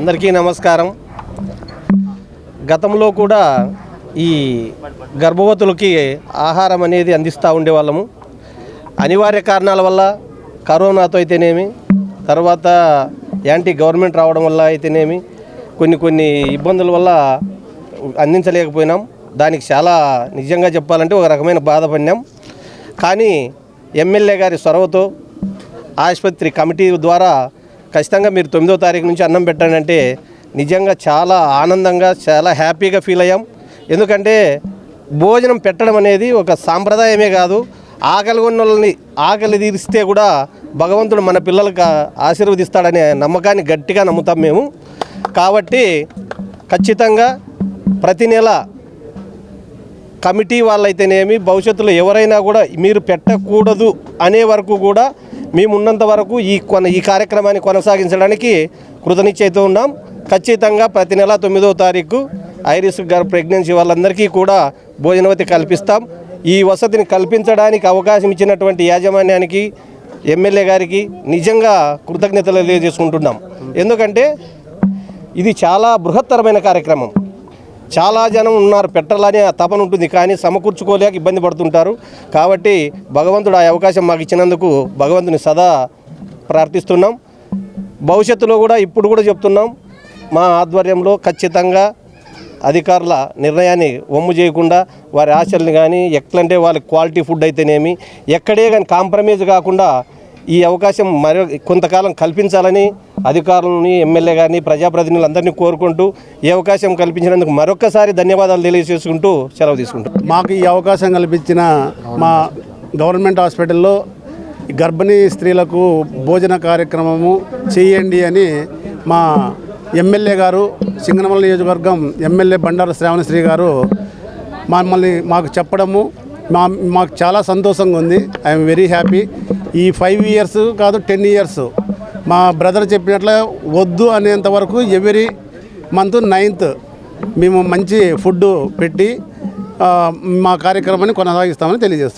అందరికీ నమస్కారం. గతంలో కూడా ఈ గర్భవతులకి ఆహారం అనేది అందిస్తూ ఉండేవాళ్ళము. అనివార్య కారణాల వల్ల కరోనాతో అయితేనేమి, తర్వాత యాంటీ గవర్నమెంట్ రావడం వల్ల అయితేనేమి, కొన్ని ఇబ్బందుల వల్ల అందించలేకపోయినాం. దానికి చాలా నిజంగా చెప్పాలంటే ఒక రకమైన బాధపడినాం. కానీ ఎమ్మెల్యే గారి చొరవతో ఆసుపత్రి కమిటీ ద్వారా ఖచ్చితంగా మీరు 9వ తారీఖు నుంచి అన్నం పెట్టండి అంటే నిజంగా చాలా ఆనందంగా చాలా హ్యాపీగా ఫీల్ అయ్యాం. ఎందుకంటే భోజనం పెట్టడం అనేది ఒక సాంప్రదాయమే కాదు, ఆకలి ఉన్న వాళ్ళని ఆకలి తీరిస్తే కూడా భగవంతుడు మన పిల్లలకు ఆశీర్వదిస్తాడనే నమ్మకాన్ని గట్టిగా నమ్ముతాం మేము. కాబట్టి ఖచ్చితంగా ప్రతి నెల కమిటీ వాళ్ళైతేనేమి, భవిష్యత్తులో ఎవరైనా కూడా మీరు పెట్టకూడదు అనే వరకు కూడా మేమున్నంత వరకు ఈ కార్యక్రమాన్ని కొనసాగించడానికి కృతనిశ్చయితో ఉన్నాం. ఖచ్చితంగా ప్రతి నెల 9వ తారీఖు ఐరిస్ గారు ప్రెగ్నెన్సీ వాళ్ళందరికీ కూడా భోజనవతి కల్పిస్తాం. ఈ వసతిని కల్పించడానికి అవకాశం ఇచ్చినటువంటి యాజమాన్యానికి, ఎమ్మెల్యే గారికి నిజంగా కృతజ్ఞతలు తెలియజేసుకుంటున్నాం. ఎందుకంటే ఇది చాలా బృహత్తరమైన కార్యక్రమం. చాలా జనం ఉన్నారు, పెట్టాలని తపన ఉంటుంది, కానీ సమకూర్చుకోలేక ఇబ్బంది పడుతుంటారు. కాబట్టి భగవంతుడు ఆ అవకాశం మాకు ఇచ్చినందుకు భగవంతుని సదా ప్రార్థిస్తున్నాం. భవిష్యత్తులో కూడా ఇప్పుడు కూడా చెప్తున్నాం, మా ఆధ్వర్యంలో ఖచ్చితంగా అధికారుల నిర్ణయాన్ని వమ్ము చేయకుండా వారి ఆశల్ని కానీ ఎట్లంటే వాళ్ళకి క్వాలిటీ ఫుడ్ అయితేనేమి ఎక్కడే కానీ కాంప్రమైజ్ కాకుండా ఈ అవకాశం కొంతకాలం కల్పించాలని అధికారులని, ఎమ్మెల్యే గారిని, ప్రజాప్రతినిధులందరినీ కోరుకుంటూ ఈ అవకాశం కల్పించినందుకు మరొక్కసారి ధన్యవాదాలు తెలియజేసుకుంటూ సెలవు తీసుకుంటాం. మాకు ఈ అవకాశం కల్పించిన మా గవర్నమెంట్ హాస్పిటల్లో గర్భిణీ స్త్రీలకు భోజన కార్యక్రమము చేయండి అని మా ఎమ్మెల్యే గారు, సింగనమల నియోజకవర్గం ఎమ్మెల్యే బండారు శ్రావణశ్రీ గారు మాకు చెప్పడము మాకు చాలా సంతోషంగా ఉంది. I'm very happy. ఈ 5 ఇయర్స్ కాదు 10 ఇయర్స్ మా బ్రదర్ చెప్పినట్ల వద్దు అనేంత వరకు ఎవ్రీ మంత్ 9th మేము మంచి ఫుడ్ పెట్టి మా కార్యక్రమాన్ని కొనసాగిస్తామని తెలియజేస్తున్నాం.